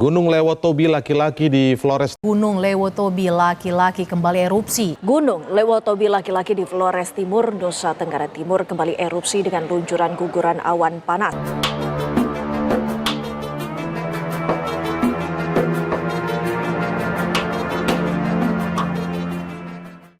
Gunung Lewotobi laki-laki di Flores. Gunung Lewotobi laki-laki kembali erupsi. Gunung Lewotobi laki-laki di Flores Timur, Nusa Tenggara Timur kembali erupsi dengan luncuran guguran awan panas.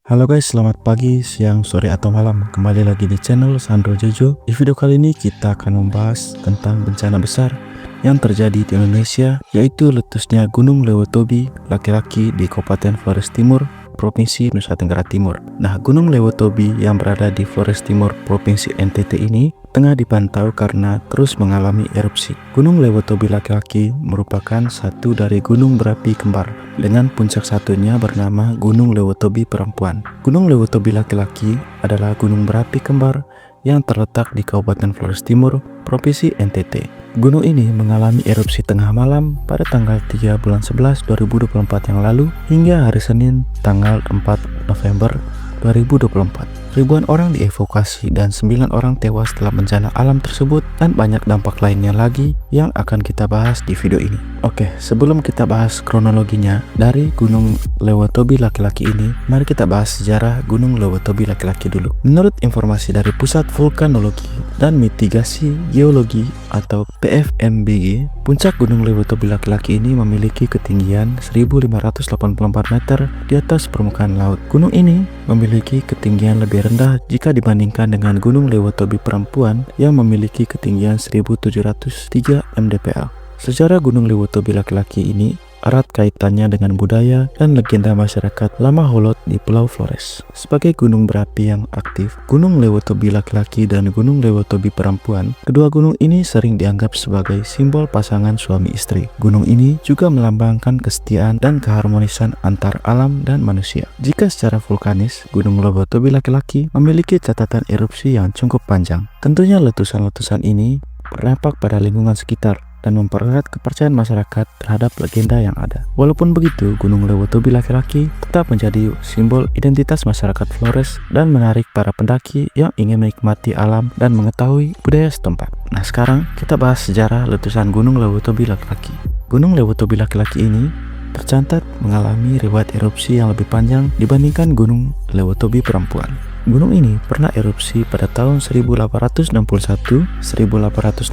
Halo guys, selamat pagi, siang, sore, atau malam. Kembali lagi di channel Sandro Jojo. Di video kali ini kita akan membahas tentang bencana besar yang terjadi di Indonesia, yaitu letusnya Gunung Lewotobi laki-laki di Kabupaten Flores Timur, Provinsi Nusa Tenggara Timur. Nah, Gunung Lewotobi yang berada di Flores Timur, Provinsi NTT ini tengah dipantau karena terus mengalami erupsi. Gunung Lewotobi laki-laki merupakan satu dari gunung berapi kembar dengan puncak satunya bernama Gunung Lewotobi perempuan. Gunung Lewotobi laki-laki adalah gunung berapi kembar yang terletak di Kabupaten Flores Timur, Provinsi NTT. Gunung ini mengalami erupsi tengah malam pada tanggal 3 bulan 11 2024 yang lalu hingga hari Senin tanggal 4 November 2024. Ribuan orang dievakuasi dan 9 orang tewas dalam bencana alam tersebut dan banyak dampak lainnya lagi yang akan kita bahas di video ini. Oke, sebelum kita bahas kronologinya dari Gunung Lewotobi laki-laki ini, mari kita bahas sejarah Gunung Lewotobi laki-laki dulu. Menurut informasi dari Pusat Vulkanologi dan Mitigasi Geologi atau PVMBG, puncak Gunung Lewotobi laki-laki ini memiliki ketinggian 1584 meter di atas permukaan laut. Gunung ini memiliki ketinggian lebih rendah jika dibandingkan dengan Gunung Lewotobi perempuan yang memiliki ketinggian 1703 mdpl. Sejarah Gunung Lewotobi laki-laki ini erat kaitannya dengan budaya dan legenda masyarakat lama Holot di Pulau Flores. Sebagai gunung berapi yang aktif, Gunung Lewotobi laki-laki dan Gunung Lewotobi perempuan, kedua gunung ini sering dianggap sebagai simbol pasangan suami istri. Gunung ini juga melambangkan kesetiaan dan keharmonisan antar alam dan manusia. Jika secara vulkanis, Gunung Lewotobi laki-laki memiliki catatan erupsi yang cukup panjang. Tentunya letusan-letusan ini berdampak pada lingkungan sekitar dan mempererat kepercayaan masyarakat terhadap legenda yang ada. Walaupun begitu, Gunung Lewotobi laki-laki tetap menjadi simbol identitas masyarakat Flores dan menarik para pendaki yang ingin menikmati alam dan mengetahui budaya setempat. Nah, sekarang kita bahas sejarah letusan Gunung Lewotobi laki-laki. Gunung Lewotobi laki-laki ini tercatat mengalami riwayat erupsi yang lebih panjang dibandingkan Gunung Lewotobi perempuan. Gunung ini pernah erupsi pada tahun 1861, 1865,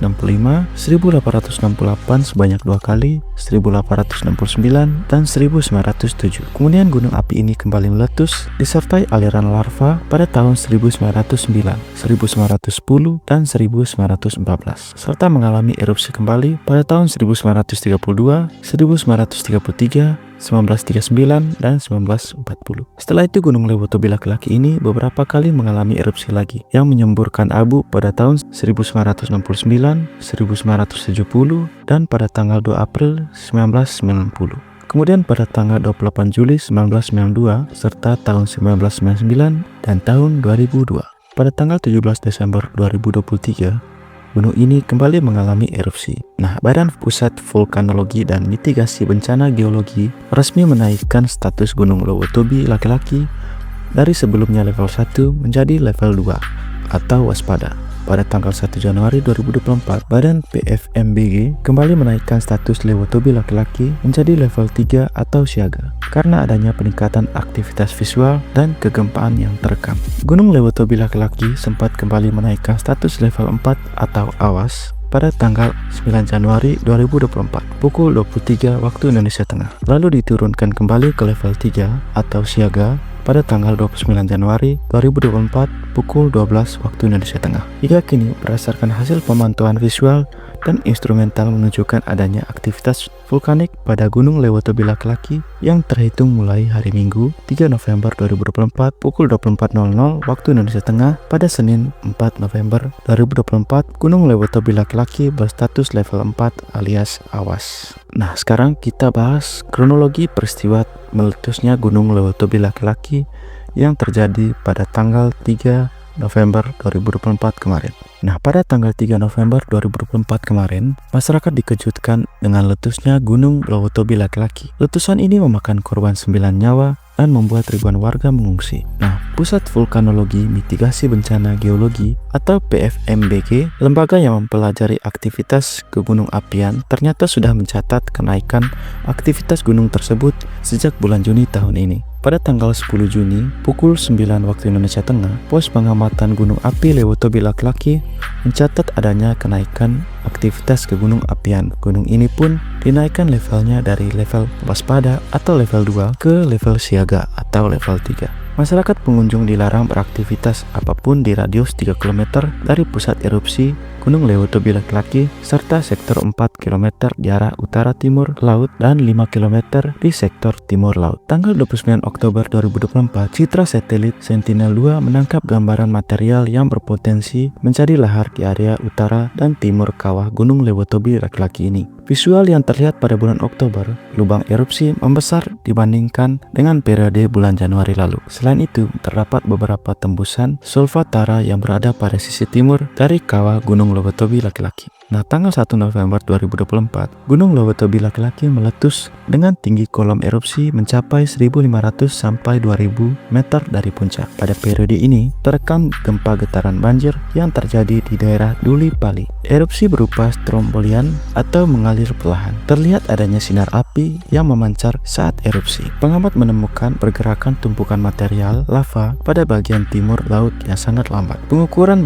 1868 sebanyak 2 kali, 1869, dan 1907. Kemudian gunung api ini kembali meletus disertai aliran lava pada tahun 1909, 1910, dan 1914, serta mengalami erupsi kembali pada tahun 1932, 1933, 1939, dan 1940. Setelah itu Gunung Lewotobi laki-laki ini beberapa kali mengalami erupsi lagi yang menyemburkan abu pada tahun 1969, 1970, dan pada tanggal 2 April 1990. Kemudian pada tanggal 28 Juli 1992 serta tahun 1999 dan tahun 2002. Pada tanggal 17 Desember 2023 gunung ini kembali mengalami erupsi. Nah, Badan Pusat Vulkanologi dan Mitigasi Bencana Geologi resmi menaikkan status Gunung Lewotobi laki-laki dari sebelumnya level 1 menjadi level 2 atau waspada. Pada tanggal 1 Januari 2024, Badan PVMBG kembali menaikkan status Lewotobi laki-laki menjadi level 3 atau siaga karena adanya peningkatan aktivitas visual dan kegempaan yang terekam. Gunung Lewotobi laki-laki sempat kembali menaikkan status level 4 atau awas pada tanggal 9 Januari 2024 pukul 23 waktu Indonesia Tengah, lalu diturunkan kembali ke level 3 atau siaga pada tanggal 29 Januari 2024 pukul 12 waktu Indonesia Tengah. Hingga kini berdasarkan hasil pemantauan visual dan instrumental menunjukkan adanya aktivitas vulkanik pada Gunung Lewotobi laki-laki yang terhitung mulai hari Minggu 3 November 2024 pukul 24.00 waktu Indonesia Tengah pada Senin 4 November 2024 Gunung Lewotobi laki-laki berstatus level 4 alias awas. Nah, sekarang kita bahas kronologi peristiwa meletusnya Gunung Lewotobi laki-laki yang terjadi pada tanggal 3 November 2024 kemarin. Nah, pada tanggal 3 November 2024 kemarin, masyarakat dikejutkan dengan letusnya Gunung Lewotobi laki-laki. Letusan ini memakan korban 9 nyawa dan membuat ribuan warga mengungsi. Nah, Pusat Vulkanologi Mitigasi Bencana Geologi atau PVMBG, lembaga yang mempelajari aktivitas gunung apian, ternyata sudah mencatat kenaikan aktivitas gunung tersebut sejak bulan Juni tahun ini. Pada tanggal 10 Juni, pukul 9 waktu Indonesia Tengah, pos pengamatan gunung api Lewotobi laki-laki mencatat adanya kenaikan aktivitas ke gunung apian. Gunung ini pun dinaikkan levelnya dari level waspada atau level 2 ke level siaga atau level 3. Masyarakat pengunjung dilarang beraktivitas apapun di radius 3 km dari pusat erupsi Gunung Lewotobi laki-laki serta sektor 4 km di arah utara-timur laut dan 5 km di sektor timur laut. Tanggal 29 Oktober 2024, citra satelit Sentinel-2 menangkap gambaran material yang berpotensi menjadi lahar di area utara dan timur kawah Gunung Lewotobi laki-laki ini. Visual yang terlihat pada bulan Oktober, lubang erupsi membesar dibandingkan dengan periode bulan Januari lalu. Selain itu, terdapat beberapa tembusan solvatara yang berada pada sisi timur dari kawah Gunung Lewotobi laki-laki. Nah, tanggal 1 November 2024, Gunung Lewotobi laki-laki meletus dengan tinggi kolom erupsi mencapai 1.500 sampai 2.000 meter dari puncak. Pada periode ini, terekam gempa getaran banjir yang terjadi di daerah Duli Pali. Erupsi berupa strombolian atau mengalir perlahan. Terlihat adanya sinar api yang memancar saat erupsi. Pengamat menemukan pergerakan tumpukan material lava pada bagian timur laut yang sangat lambat. Pengukuran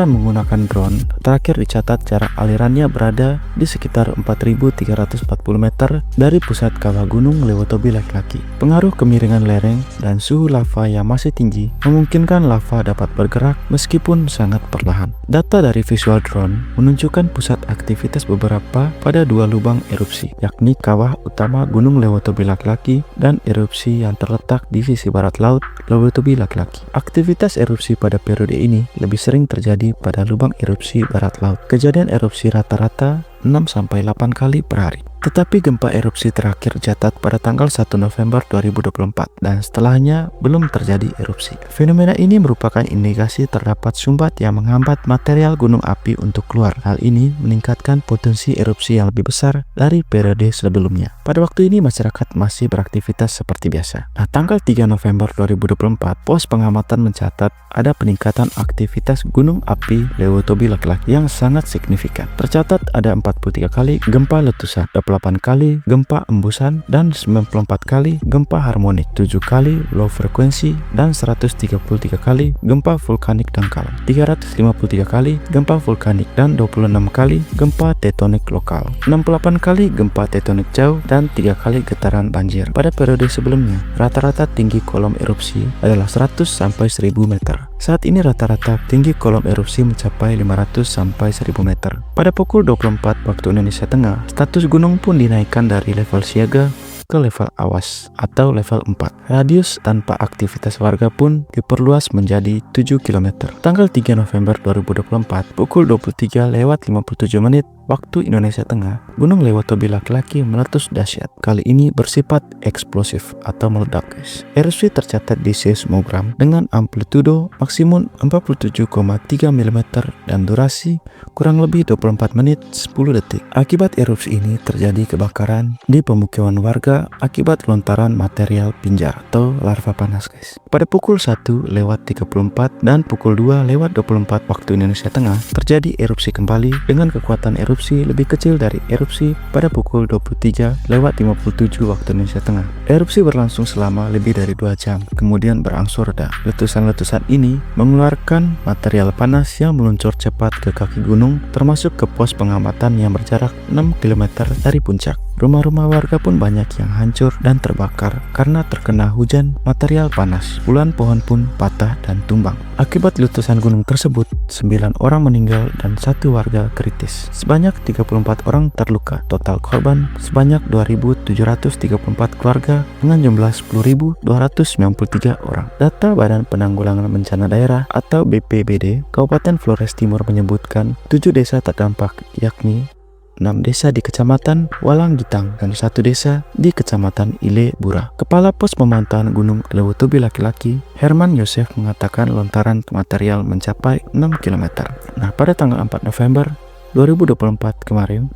menggunakan drone terakhir dicatat jarak alirannya berada di sekitar 4.340 meter dari pusat kawah Gunung Lewotobi laki-laki. Pengaruh kemiringan lereng dan suhu lava yang masih tinggi memungkinkan lava dapat bergerak meskipun sangat perlahan. Data dari visual drone menunjukkan pusat aktivitas beberapa pada dua lubang erupsi, yakni kawah utama Gunung Lewotobi laki-laki dan erupsi yang terletak di sisi barat laut Lewotobi laki-laki. Aktivitas erupsi pada periode ini lebih sering terjadi pada lubang erupsi barat laut. Kejadian erupsi rata-rata 6-8 kali per hari. Tetapi gempa erupsi terakhir dicatat pada tanggal 1 November 2024 dan setelahnya belum terjadi erupsi. Fenomena ini merupakan indikasi terdapat sumbat yang menghambat material gunung api untuk keluar. Hal ini meningkatkan potensi erupsi yang lebih besar dari periode sebelumnya. Pada waktu ini masyarakat masih beraktivitas seperti biasa. Nah, tanggal 3 November 2024, pos pengamatan mencatat ada peningkatan aktivitas gunung api Lewotobi laki-laki yang sangat signifikan. Tercatat ada 43 kali gempa letusan, 28 kali gempa embusan, dan 94 kali gempa harmonik, 7 kali low frekuensi, dan 133 kali gempa vulkanik dangkal, 353 kali gempa vulkanik, dan 26 kali gempa tektonik lokal, 68 kali gempa tektonik jauh, dan 3 kali getaran banjir. Pada periode sebelumnya, rata-rata tinggi kolom erupsi adalah 100 sampai 1000 meter. Saat ini rata-rata tinggi kolom erupsi mencapai 500 sampai 1000 meter. Pada pukul 24 waktu Indonesia Tengah, status gunung pun dinaikkan dari level siaga ke level awas atau level 4. Radius tanpa aktivitas warga pun diperluas menjadi 7 km. Tanggal 3 November 2024, pukul 23:57 waktu Indonesia Tengah, Gunung Lewotobi laki-laki meletus dahsyat. Kali ini bersifat eksplosif atau meledak, guys. Erupsi tercatat di seismogram dengan amplitudo maksimum 47,3 mm dan durasi kurang lebih 24 menit 10 detik. Akibat erupsi ini terjadi kebakaran di pemukiman warga akibat lontaran material pinjar atau larva panas, guys. Pada pukul 1:34 dan pukul 2:24 waktu Indonesia Tengah terjadi erupsi kembali dengan kekuatan erupsi lebih kecil dari erupsi pada pukul 23:57 waktu Indonesia Tengah. Erupsi berlangsung selama lebih dari 2 jam, kemudian berangsur reda. Letusan-letusan ini mengeluarkan material panas yang meluncur cepat ke kaki gunung, termasuk ke pos pengamatan yang berjarak 6 km dari puncak. Rumah-rumah warga pun banyak yang hancur dan terbakar karena terkena hujan material panas. Puluhan pohon pun patah dan tumbang. Akibat letusan gunung tersebut, 9 orang meninggal dan 1 warga kritis. Sebanyak 34 orang terluka. Total korban sebanyak 2.734 keluarga dengan jumlah 10.293 orang. Data Badan Penanggulangan Bencana Daerah atau BPBD Kabupaten Flores Timur menyebutkan 7 desa terdampak, yakni 6 desa di Kecamatan Walanggitang dan 1 desa di Kecamatan Ile Bura. Kepala Pos Pemantauan Gunung Lewotobi laki-laki, Herman Yosef, mengatakan lontaran material mencapai 6 km. Nah, pada tanggal 4 November 2024 kemarin,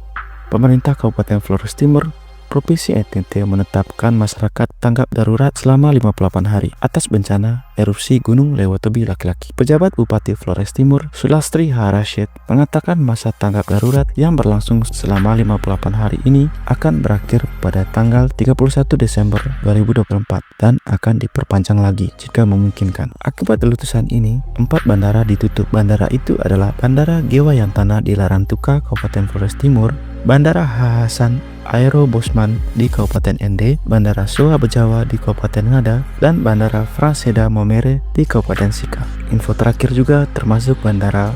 pemerintah Kabupaten Flores Timur Provinsi NTT menetapkan masyarakat tanggap darurat selama 58 hari atas bencana erupsi Gunung Lewatobi laki-laki. Pejabat Bupati Flores Timur, Sulastri H. Rashid, mengatakan masa tanggap darurat yang berlangsung selama 58 hari ini akan berakhir pada tanggal 31 Desember 2024 dan akan diperpanjang lagi jika memungkinkan. Akibat letusan ini, 4 bandara ditutup. Bandara itu adalah Bandara Gewayantana di Larantuka, Kabupaten Flores Timur, Bandara H. Hasan Aero Bosman di Kabupaten Ende, Bandara Soa Bejawa di Kabupaten Ngada, dan Bandara Fraseda Momere di Kabupaten Sika. Info terakhir juga termasuk Bandara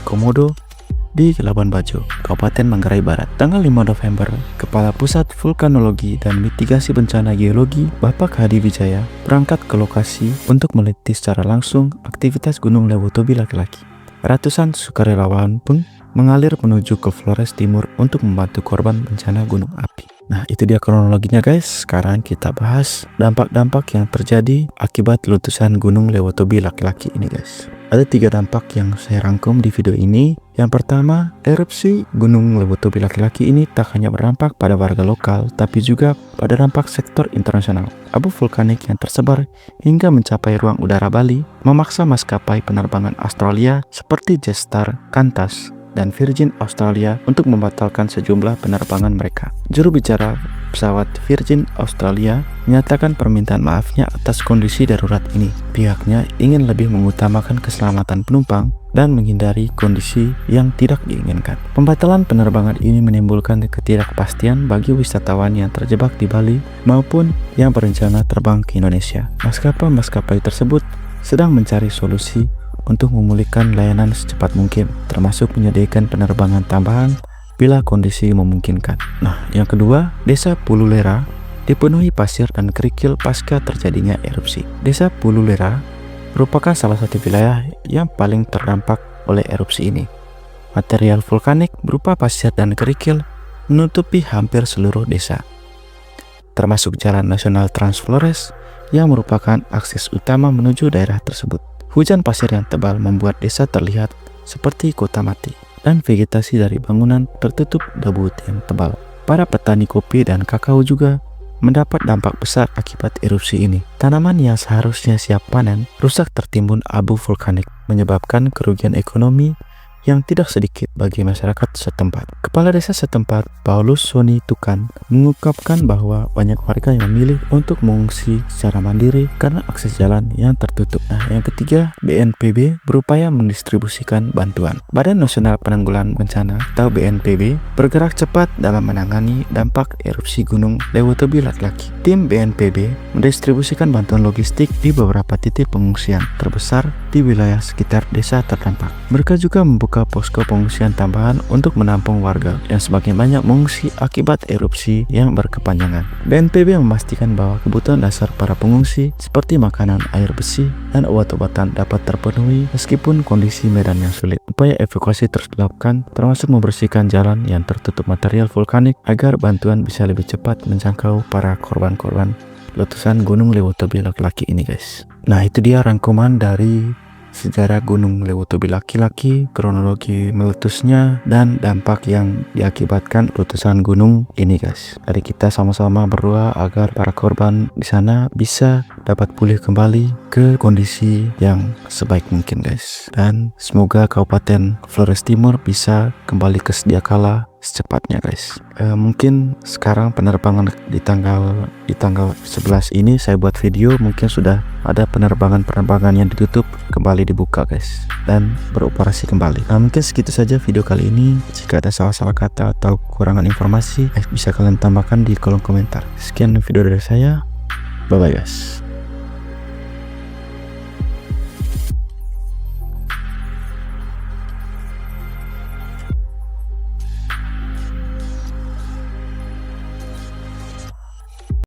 Komodo di Labuan Bajo, Kabupaten Manggarai Barat. Tanggal 5 November, Kepala Pusat Vulkanologi dan Mitigasi Bencana Geologi, Bapak Hadi Wijaya, berangkat ke lokasi untuk meneliti secara langsung aktivitas Gunung Lewatobi laki-laki. Ratusan sukarelawan pun mengalir menuju ke Flores Timur untuk membantu korban bencana gunung api. Nah, itu dia kronologinya guys. Sekarang kita bahas dampak-dampak yang terjadi akibat letusan Gunung Lewatobi laki-laki ini guys. Ada 3 dampak yang saya rangkum di video ini. Yang pertama, erupsi Gunung Lewatobi laki-laki ini tak hanya berdampak pada warga lokal, tapi juga pada dampak sektor internasional. Abu vulkanik yang tersebar hingga mencapai ruang udara Bali memaksa maskapai penerbangan Australia seperti Jetstar, Qantas, dan Virgin Australia untuk membatalkan sejumlah penerbangan mereka. Juru bicara pesawat Virgin Australia menyatakan permintaan maafnya atas kondisi darurat ini. Pihaknya ingin lebih mengutamakan keselamatan penumpang dan menghindari kondisi yang tidak diinginkan. Pembatalan penerbangan ini menimbulkan ketidakpastian bagi wisatawan yang terjebak di Bali maupun yang berencana terbang ke Indonesia. Maskapai tersebut sedang mencari solusi untuk memulihkan layanan secepat mungkin, termasuk menyediakan penerbangan tambahan bila kondisi memungkinkan. Nah, yang kedua, Desa Pululera dipenuhi pasir dan kerikil pasca terjadinya erupsi. Desa Pululera merupakan salah satu wilayah yang paling terdampak oleh erupsi ini. Material vulkanik berupa pasir dan kerikil menutupi hampir seluruh desa, termasuk Jalan Nasional Trans Flores yang merupakan akses utama menuju daerah tersebut. Hujan pasir yang tebal membuat desa terlihat seperti kota mati, dan vegetasi dari bangunan tertutup debu yang tebal. Para petani kopi dan kakao juga mendapat dampak besar akibat erupsi ini. Tanaman yang seharusnya siap panen rusak tertimbun abu vulkanik, menyebabkan kerugian ekonomi yang tidak sedikit bagi masyarakat setempat. Kepala desa setempat, Paulus Soni Tukan, mengungkapkan bahwa banyak warga yang memilih untuk mengungsi secara mandiri karena akses jalan yang tertutup. Nah, yang ketiga, BNPB berupaya mendistribusikan bantuan. Badan Nasional Penanggulangan Bencana atau BNPB bergerak cepat dalam menangani dampak erupsi Gunung Lewatobi laki-laki. Tim BNPB mendistribusikan bantuan logistik di beberapa titik pengungsian terbesar di wilayah sekitar desa terdampak. Mereka juga membuka posko pengungsian tambahan untuk menampung warga yang semakin banyak mengungsi akibat erupsi yang berkepanjangan. BNPB memastikan bahwa kebutuhan dasar para pengungsi seperti makanan, air bersih, dan obat-obatan dapat terpenuhi meskipun kondisi medan yang sulit. Upaya evakuasi terus dilakukan, termasuk membersihkan jalan yang tertutup material vulkanik agar bantuan bisa lebih cepat menjangkau para korban-korban letusan Gunung Lewatobi laki-laki ini guys. Nah, itu dia rangkuman dari sejarah Gunung Lewatobi laki-laki, kronologi meletusnya, dan dampak yang diakibatkan letusan gunung ini guys. Dari kita sama-sama berdoa agar para korban di sana bisa dapat pulih kembali ke kondisi yang sebaik mungkin guys. Dan semoga Kabupaten Flores Timur bisa kembali ke sedia kala secepatnya guys. Mungkin sekarang penerbangan di tanggal 11 ini saya buat video, mungkin sudah ada penerbangan yang ditutup kembali dibuka guys dan beroperasi kembali. Nah, mungkin segitu saja video kali ini. Jika ada salah-salah kata atau kekurangan informasi, bisa kalian tambahkan di kolom komentar. Sekian video dari saya, bye bye guys.